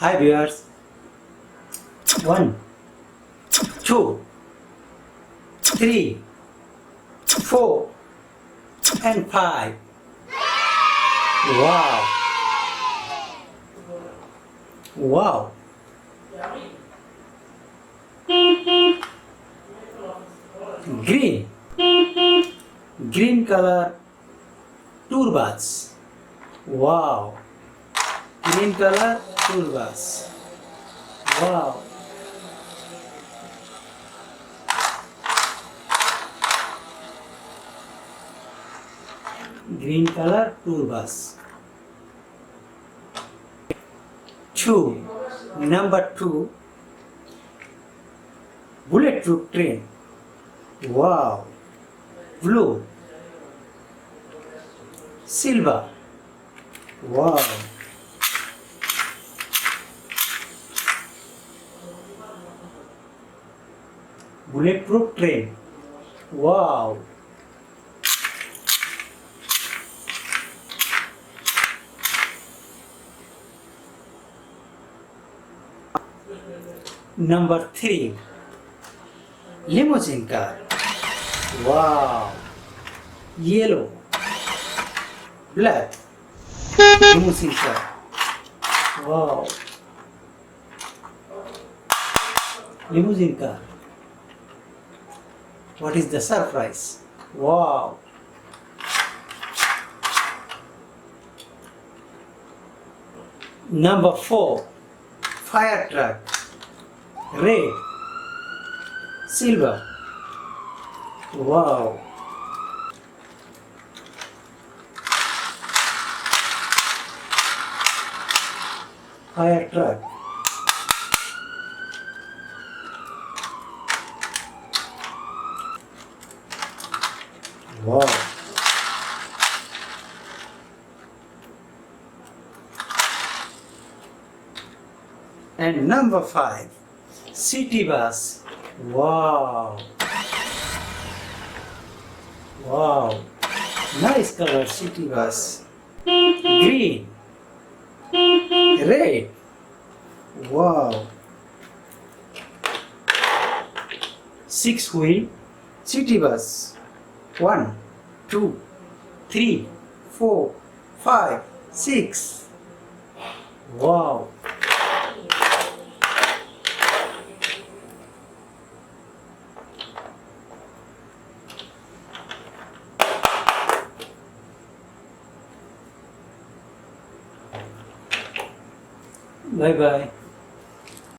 Hi viewers. 1, 2, 3, 4 and 5. Wow. Wow. Green. Green color tour bus. Wow. Green color tour bus. Wow. Green color tour bus. 2. Number 2. Bulletproof train. Wow. Blue. Silver. Wow. Bulletproof train. Wow. Number 3. Limousine car. Wow. Yellow. Black. Limousine car. Wow. Limousine car. What is the surprise? Wow. Number 4. Fire truck. Red. Silver. Wow. Fire truck. Wow. And number 5. City bus. Wow. Wow. Nice color city bus. Green. Red. Wow. 6-wheel city bus. 1, 2, 3, 4, 5, 6. Wow. Bye bye.